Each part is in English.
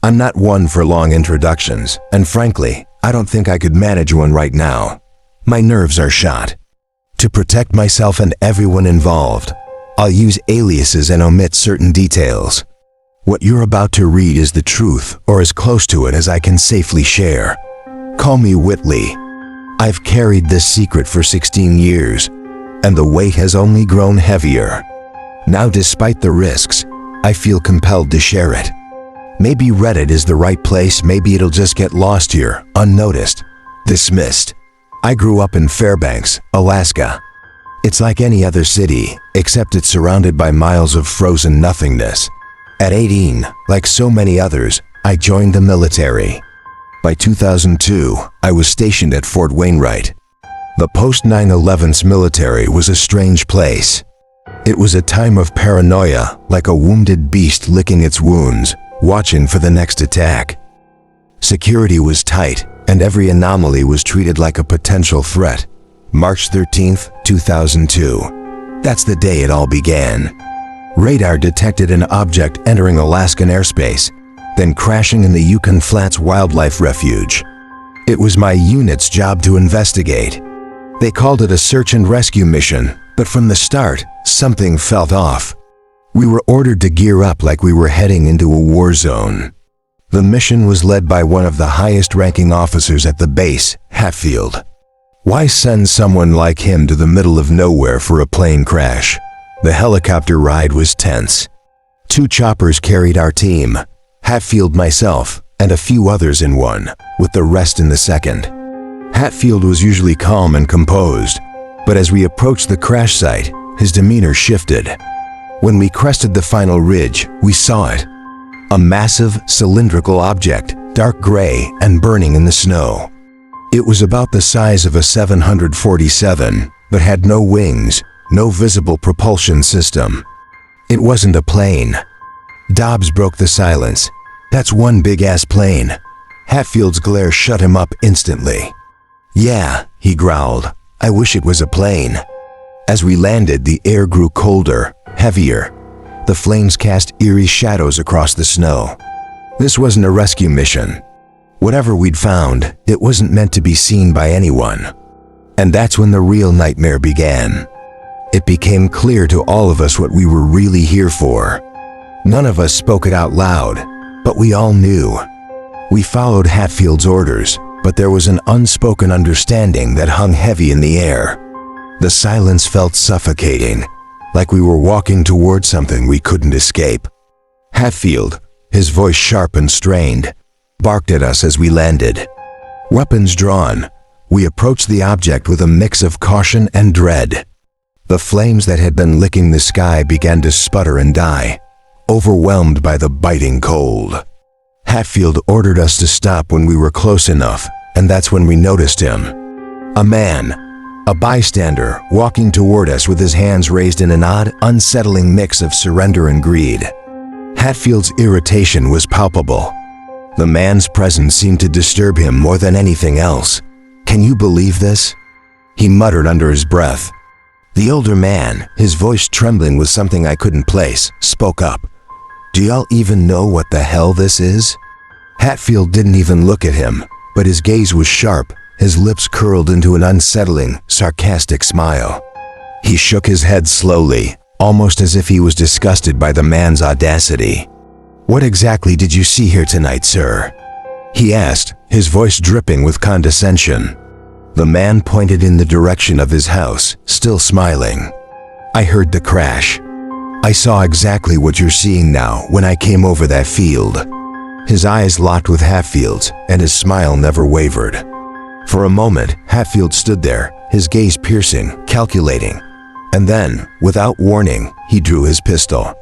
I'm not one for long introductions, and frankly, I don't think I could manage one right now. My nerves are shot. To protect myself and everyone involved, I'll use aliases and omit certain details. What you're about to read is the truth, or as close to it as I can safely share. Call me Whitley. I've carried this secret for 16 years, and the weight has only grown heavier. Now, despite the risks, I feel compelled to share it. Maybe Reddit is the right place, maybe it'll just get lost here, unnoticed, dismissed. I grew up in Fairbanks, Alaska. It's like any other city, except it's surrounded by miles of frozen nothingness. At 18, like so many others, I joined the military. By 2002, I was stationed at Fort Wainwright. The post-9/11's military was a strange place. It was a time of paranoia, like a wounded beast licking its wounds, watching for the next attack. Security was tight, and every anomaly was treated like a potential threat. March 13th, 2002. That's the day it all began. Radar detected an object entering Alaskan airspace, then crashing in the Yukon Flats Wildlife Refuge. It was my unit's job to investigate. They called it a search and rescue mission, but from the start, something felt off. We were ordered to gear up like we were heading into a war zone. The mission was led by one of the highest-ranking officers at the base, Hatfield. Why send someone like him to the middle of nowhere for a plane crash? The helicopter ride was tense. 2 choppers carried our team, Hatfield, myself, and a few others in one, with the rest in the second. Hatfield was usually calm and composed, but as we approached the crash site, his demeanor shifted. When we crested the final ridge, we saw it. A massive, cylindrical object, dark gray and burning in the snow. It was about the size of a 747, but had no wings, no visible propulsion system. It wasn't a plane. Dobbs broke the silence. That's one big-ass plane. Hatfield's glare shut him up instantly. Yeah, he growled. I wish it was a plane. As we landed, the air grew colder, heavier. The flames cast eerie shadows across the snow. This wasn't a rescue mission. Whatever we'd found, it wasn't meant to be seen by anyone. And that's when the real nightmare began. It became clear to all of us what we were really here for. None of us spoke it out loud, but we all knew. We followed Hatfield's orders, but there was an unspoken understanding that hung heavy in the air. The silence felt suffocating, like we were walking toward something we couldn't escape. Hatfield, his voice sharp and strained, barked at us as we landed. Weapons drawn, we approached the object with a mix of caution and dread. The flames that had been licking the sky began to sputter and die, overwhelmed by the biting cold. Hatfield ordered us to stop when we were close enough, and that's when we noticed him. A man, a bystander, walking toward us with his hands raised in an odd, unsettling mix of surrender and greed. Hatfield's irritation was palpable. The man's presence seemed to disturb him more than anything else. Can you believe this? He muttered under his breath. The older man, his voice trembling with something I couldn't place, spoke up. Do y'all even know what the hell this is? Hatfield didn't even look at him, but his gaze was sharp, his lips curled into an unsettling, sarcastic smile. He shook his head slowly, almost as if he was disgusted by the man's audacity. What exactly did you see here tonight, sir? He asked, his voice dripping with condescension. The man pointed in the direction of his house, still smiling. I heard the crash. I saw exactly what you're seeing now when I came over that field. His eyes locked with Hatfield's, and his smile never wavered. For a moment, Hatfield stood there, his gaze piercing, calculating. And then, without warning, he drew his pistol.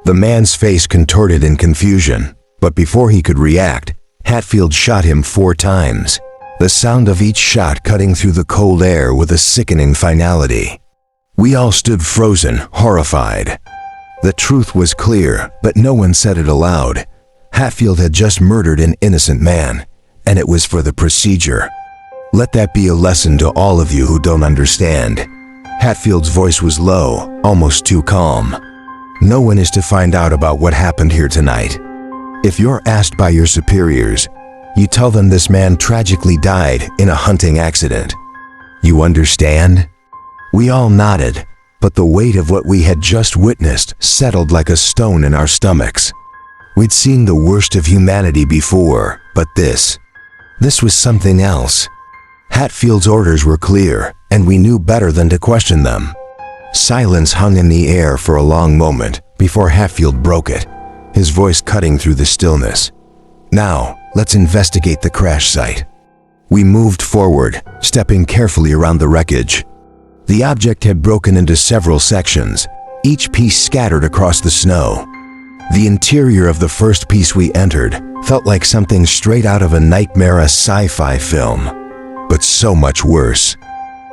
The man's face contorted in confusion, but before he could react, Hatfield shot him 4 times, the sound of each shot cutting through the cold air with a sickening finality. We all stood frozen, horrified. The truth was clear, but no one said it aloud. Hatfield had just murdered an innocent man, and it was for the procedure. Let that be a lesson to all of you who don't understand. Hatfield's voice was low, almost too calm. No one is to find out about what happened here tonight. If you're asked by your superiors, you tell them this man tragically died in a hunting accident. You understand? We all nodded, but the weight of what we had just witnessed settled like a stone in our stomachs. We'd seen the worst of humanity before, but this was something else. Hatfield's orders were clear, and we knew better than to question them. Silence hung in the air for a long moment before Hatfield broke it, his voice cutting through the stillness. Now, let's investigate the crash site. We moved forward, stepping carefully around the wreckage. The object had broken into several sections, each piece scattered across the snow. The interior of the first piece we entered felt like something straight out of a nightmare sci-fi film, but so much worse.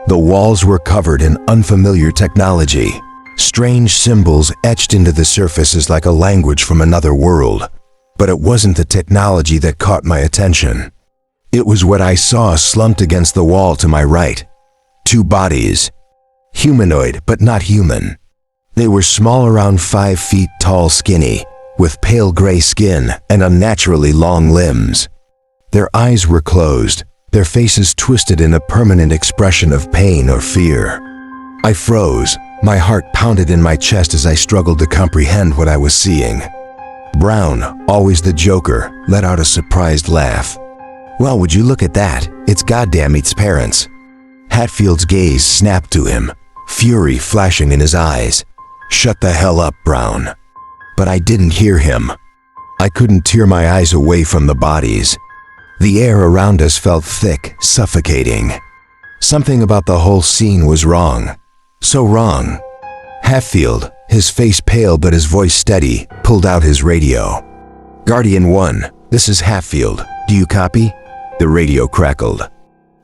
The walls were covered in unfamiliar technology, strange symbols etched into the surfaces like a language from another world. But it wasn't the technology that caught my attention. It was what I saw slumped against the wall to my right. Two bodies. Humanoid, but not human. They were small, around 5 feet tall, skinny, with pale gray skin and unnaturally long limbs. Their eyes were closed, their faces twisted in a permanent expression of pain or fear. I froze, my heart pounded in my chest as I struggled to comprehend what I was seeing. Brown, always the joker, let out a surprised laugh. "Well, would you look at that? It's goddamn its parents." Hatfield's gaze snapped to him, fury flashing in his eyes. "Shut the hell up, Brown." But I didn't hear him. I couldn't tear my eyes away from the bodies. The air around us felt thick, suffocating. Something about the whole scene was wrong. So wrong. Hatfield, his face pale but his voice steady, pulled out his radio. "Guardian 1, this is Hatfield. Do you copy?" The radio crackled.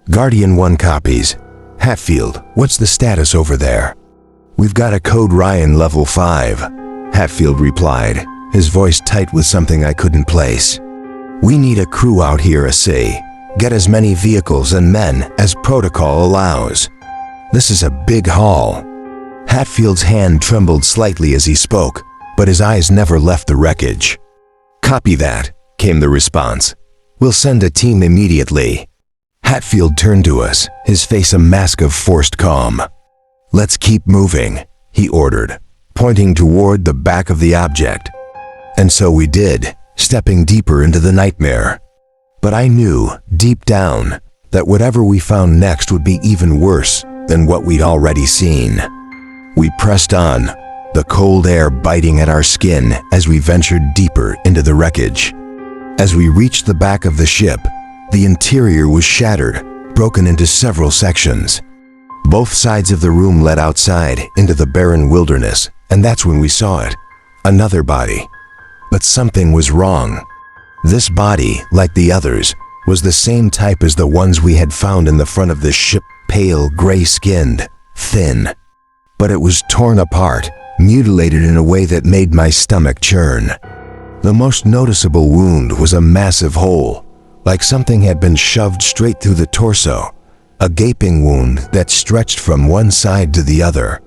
"Guardian 1 copies. Hatfield, what's the status over there?" "We've got a code Ryan level 5, Hatfield replied, his voice tight with something I couldn't place. "We need a crew out here, see. Get as many vehicles and men as protocol allows. This is a big haul." Hatfield's hand trembled slightly as he spoke, but his eyes never left the wreckage. "Copy that," came the response. "We'll send a team immediately." Hatfield turned to us, his face a mask of forced calm. "Let's keep moving," he ordered, pointing toward the back of the object. And so we did, stepping deeper into the nightmare. But I knew, deep down, that whatever we found next would be even worse than what we'd already seen. We pressed on, the cold air biting at our skin as we ventured deeper into the wreckage. As we reached the back of the ship, the interior was shattered, broken into several sections. Both sides of the room led outside into the barren wilderness, and that's when we saw it. Another body. But something was wrong. This body, like the others, was the same type as the ones we had found in the front of the ship, pale, gray-skinned, thin. But it was torn apart, mutilated in a way that made my stomach churn. The most noticeable wound was a massive hole, like something had been shoved straight through the torso, a gaping wound that stretched from one side to the other.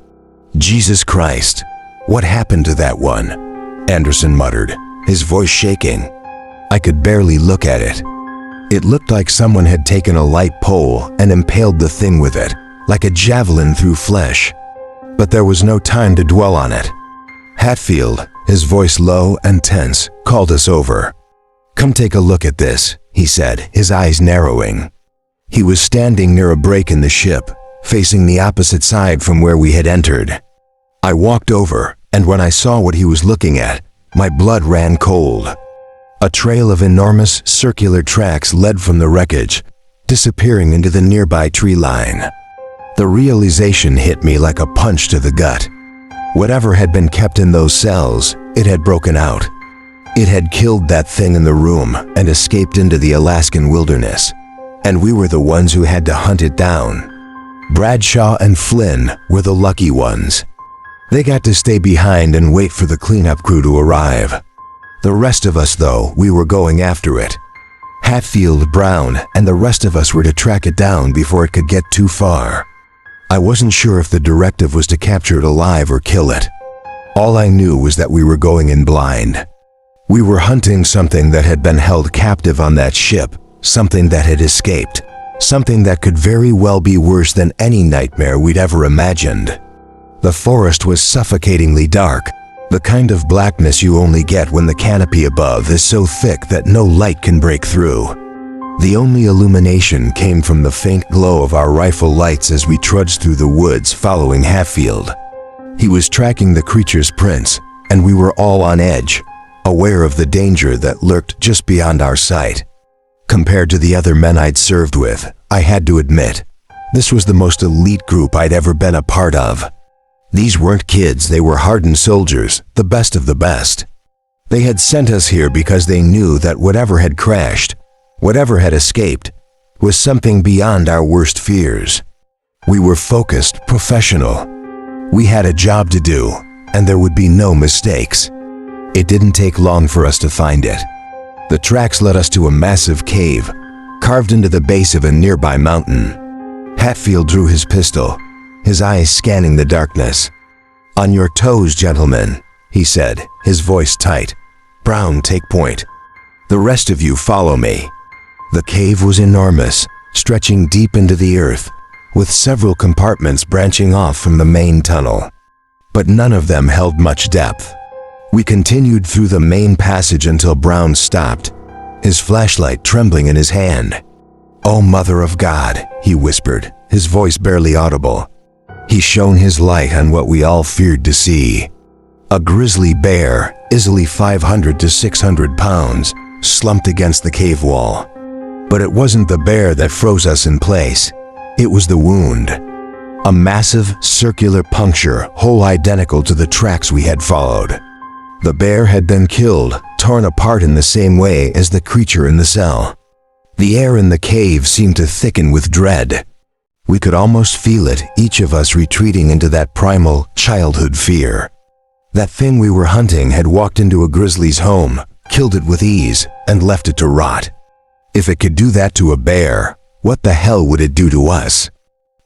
"Jesus Christ, what happened to that one?" Anderson muttered, his voice shaking. I could barely look at it. It looked like someone had taken a light pole and impaled the thing with it, like a javelin through flesh. But there was no time to dwell on it. Hatfield, his voice low and tense, called us over. "Come take a look at this," he said, his eyes narrowing. He was standing near a break in the ship, facing the opposite side from where we had entered. I walked over, and when I saw what he was looking at, my blood ran cold. A trail of enormous circular tracks led from the wreckage, disappearing into the nearby tree line. The realization hit me like a punch to the gut. Whatever had been kept in those cells, it had broken out. It had killed that thing in the room and escaped into the Alaskan wilderness, and we were the ones who had to hunt it down. Bradshaw and Flynn were the lucky ones. They got to stay behind and wait for the cleanup crew to arrive. The rest of us, though, we were going after it. Hatfield, Brown, and the rest of us were to track it down before it could get too far. I wasn't sure if the directive was to capture it alive or kill it. All I knew was that we were going in blind. We were hunting something that had been held captive on that ship, something that had escaped, something that could very well be worse than any nightmare we'd ever imagined. The forest was suffocatingly dark, the kind of blackness you only get when the canopy above is so thick that no light can break through. The only illumination came from the faint glow of our rifle lights as we trudged through the woods following Hatfield. He was tracking the creature's prints, and we were all on edge, aware of the danger that lurked just beyond our sight. Compared to the other men I'd served with, I had to admit, this was the most elite group I'd ever been a part of. These weren't kids, they were hardened soldiers, the best of the best. They had sent us here because they knew that whatever had crashed, whatever had escaped, was something beyond our worst fears. We were focused, professional. We had a job to do, and there would be no mistakes. It didn't take long for us to find it. The tracks led us to a massive cave, carved into the base of a nearby mountain. Hatfield drew his pistol, his eyes scanning the darkness. "On your toes, gentlemen," he said, his voice tight. "Brown, take point. The rest of you follow me." The cave was enormous, stretching deep into the earth, with several compartments branching off from the main tunnel. But none of them held much depth. We continued through the main passage until Brown stopped, his flashlight trembling in his hand. "Oh, Mother of God," he whispered, his voice barely audible. He shone his light on what we all feared to see. A grizzly bear, easily 500 to 600 pounds, slumped against the cave wall. But it wasn't the bear that froze us in place. It was the wound. A massive, circular puncture, whole identical to the tracks we had followed. The bear had been killed, torn apart in the same way as the creature in the cell. The air in the cave seemed to thicken with dread. We could almost feel it, each of us retreating into that primal, childhood fear. That thing we were hunting had walked into a grizzly's home, killed it with ease, and left it to rot. If it could do that to a bear, what the hell would it do to us?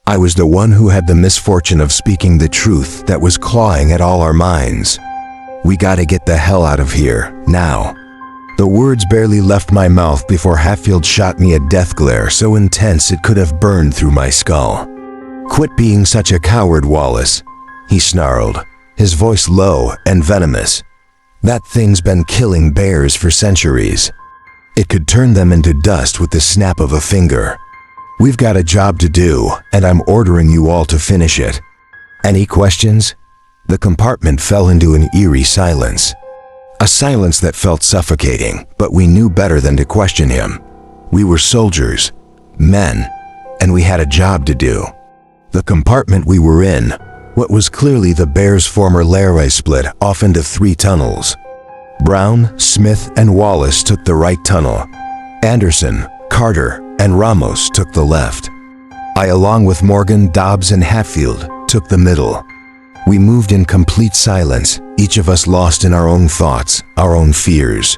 I was the one who had the misfortune of speaking the truth that was clawing at all our minds. "We gotta get the hell out of here, now." The words barely left my mouth before Hatfield shot me a death glare so intense it could have burned through my skull. "Quit being such a coward, Wallace," he snarled, his voice low and venomous. "That thing's been killing bears for centuries. It could turn them into dust with the snap of a finger. We've got a job to do, and I'm ordering you all to finish it. Any questions?" The compartment fell into an eerie silence. A silence that felt suffocating, but we knew better than to question him. We were soldiers, men, and we had a job to do. The compartment we were in, what was clearly the bear's former lair, I split off into 3 tunnels. Brown, Smith, and Wallace took the right tunnel. Anderson, Carter, and Ramos took the left. I, along with Morgan, Dobbs, and Hatfield, took the middle. We moved in complete silence, each of us lost in our own thoughts, our own fears.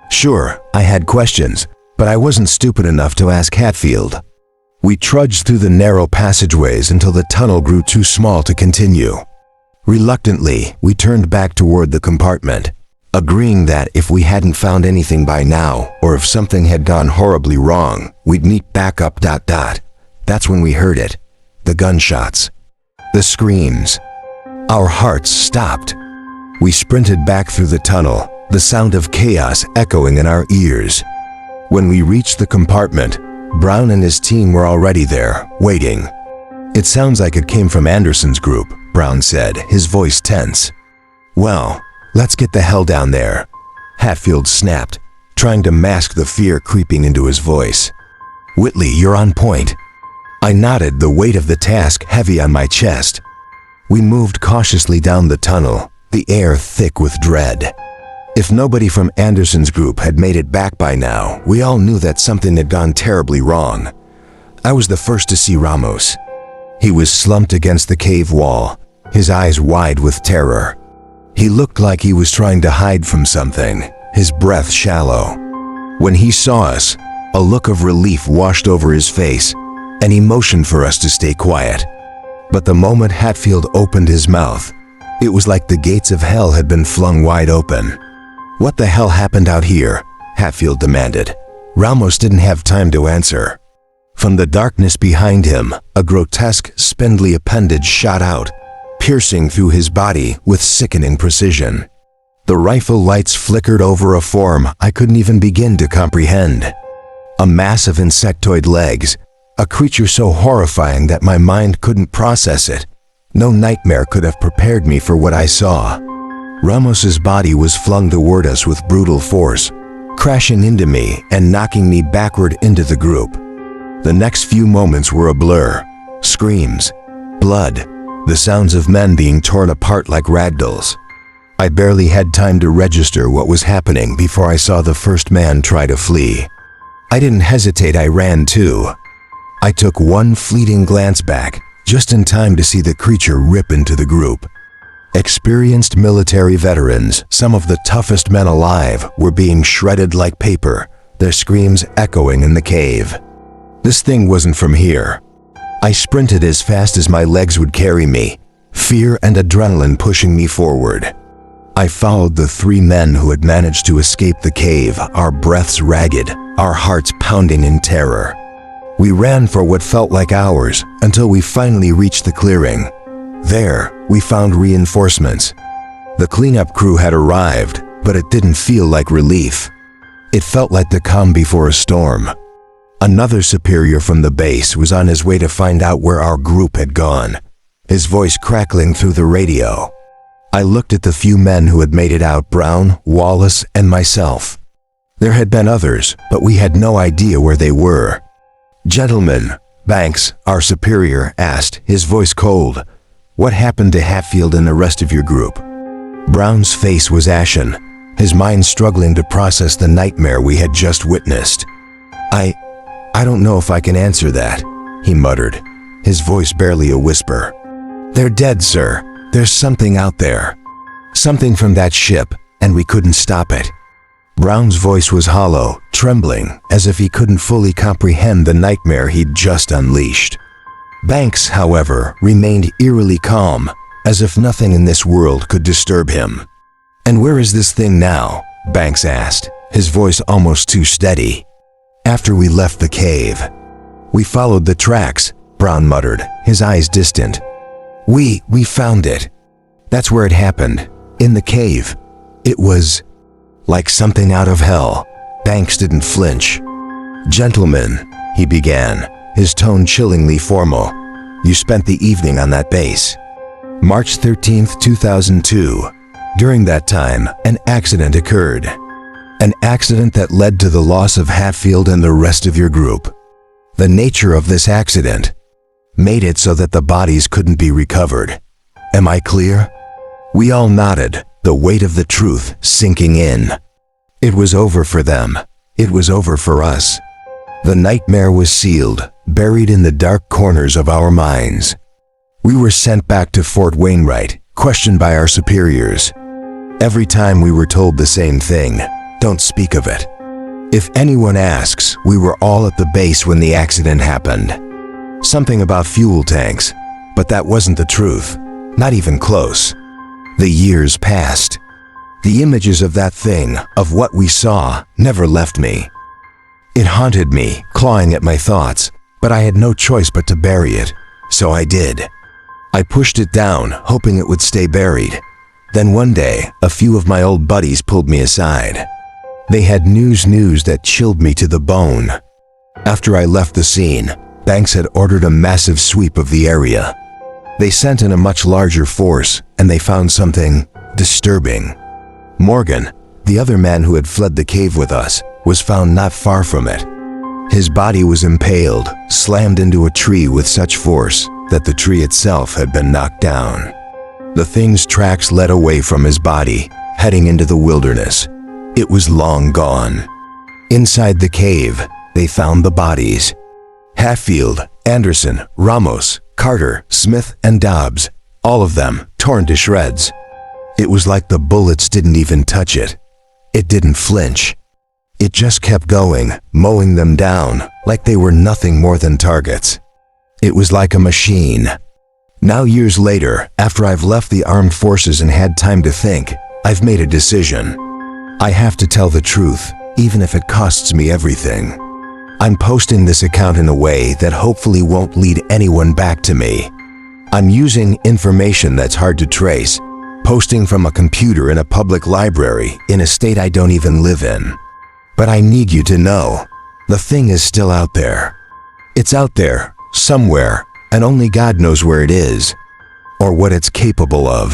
Sure, I had questions, but I wasn't stupid enough to ask Hatfield. We trudged through the narrow passageways until the tunnel grew too small to continue. Reluctantly, we turned back toward the compartment, agreeing that if we hadn't found anything by now, or if something had gone horribly wrong, we'd meet back up. That's when we heard it. The gunshots. The screams. Our hearts stopped. We sprinted back through the tunnel, the sound of chaos echoing in our ears. When we reached the compartment, Brown and his team were already there, waiting. "It sounds like it came from Anderson's group," Brown said, his voice tense. "Well, let's get the hell down there," Hatfield snapped, trying to mask the fear creeping into his voice. "Whitley, you're on point." I nodded, the weight of the task heavy on my chest. We moved cautiously down the tunnel, the air thick with dread. If nobody from Anderson's group had made it back by now, we all knew that something had gone terribly wrong. I was the first to see Ramos. He was slumped against the cave wall, his eyes wide with terror. He looked like he was trying to hide from something, his breath shallow. When he saw us, a look of relief washed over his face, and he motioned for us to stay quiet. But the moment Hatfield opened his mouth, it was like the gates of hell had been flung wide open. "What the hell happened out here?" Hatfield demanded. Ramos didn't have time to answer. From the darkness behind him, a grotesque, spindly appendage shot out, piercing through his body with sickening precision. The rifle lights flickered over a form I couldn't even begin to comprehend. A mass of insectoid legs, a creature so horrifying that my mind couldn't process it. No nightmare could have prepared me for what I saw. Ramos's body was flung toward us with brutal force, crashing into me and knocking me backward into the group. The next few moments were a blur. Screams, blood, the sounds of men being torn apart like ragdolls. I barely had time to register what was happening before I saw the first man try to flee. I didn't hesitate, I ran too. I took one fleeting glance back, just in time to see the creature rip into the group. Experienced military veterans, some of the toughest men alive, were being shredded like paper, their screams echoing in the cave. This thing wasn't from here. I sprinted as fast as my legs would carry me, fear and adrenaline pushing me forward. I followed the three men who had managed to escape the cave, our breaths ragged, our hearts pounding in terror. We ran for what felt like hours until we finally reached the clearing. There, we found reinforcements. The cleanup crew had arrived, but it didn't feel like relief. It felt like the calm before a storm. Another superior from the base was on his way to find out where our group had gone, his voice crackling through the radio. I looked at the few men who had made it out, Brown, Wallace, and myself. There had been others, but we had no idea where they were. "Gentlemen," Banks, our superior, asked, his voice cold, "what happened to Hatfield and the rest of your group?" Brown's face was ashen, his mind struggling to process the nightmare we had just witnessed. I don't know if I can answer that," he muttered, his voice barely a whisper. "They're dead, sir. There's something out there. Something from that ship, and we couldn't stop it." Brown's voice was hollow, trembling, as if he couldn't fully comprehend the nightmare he'd just unleashed. Banks, however, remained eerily calm, as if nothing in this world could disturb him. "And where is this thing now?" Banks asked, his voice almost too steady. "After we left the cave. We followed the tracks," Brown muttered, his eyes distant. We found it. That's where it happened, in the cave. It was like something out of hell." Banks didn't flinch. "Gentlemen," he began, his tone chillingly formal, "you spent the evening on that base. March 13th, 2002. During that time, an accident occurred. An accident that led to the loss of Hatfield and the rest of your group. The nature of this accident made it so that the bodies couldn't be recovered. Am I clear?" We all nodded, the weight of the truth sinking in. It was over for them. It was over for us. The nightmare was sealed, buried in the dark corners of our minds. We were sent back to Fort Wainwright, questioned by our superiors. Every time we were told the same thing: don't speak of it. If anyone asks, we were all at the base when the accident happened. Something about fuel tanks, but that wasn't the truth, not even close. The years passed. The images of that thing, of what we saw, never left me. It haunted me, clawing at my thoughts, but I had no choice but to bury it, so I did. I pushed it down, hoping it would stay buried. Then one day, a few of my old buddies pulled me aside. They had news that chilled me to the bone. After I left the scene, Banks had ordered a massive sweep of the area. They sent in a much larger force, and they found something disturbing. Morgan, the other man who had fled the cave with us, was found not far from it. His body was impaled, slammed into a tree with such force that the tree itself had been knocked down. The thing's tracks led away from his body, heading into the wilderness. It was long gone. Inside the cave, they found the bodies. Hatfield, Anderson, Ramos, Carter, Smith, and Dobbs, all of them torn to shreds. It was like the bullets didn't even touch it. It didn't flinch. It just kept going, mowing them down like they were nothing more than targets. It was like a machine. Now, years later, after I've left the armed forces and had time to think, I've made a decision. I have to tell the truth, even if it costs me everything. I'm posting this account in a way that hopefully won't lead anyone back to me. I'm using information that's hard to trace, posting from a computer in a public library in a state I don't even live in. But I need you to know, the thing is still out there. It's out there, somewhere, and only God knows where it is, or what it's capable of.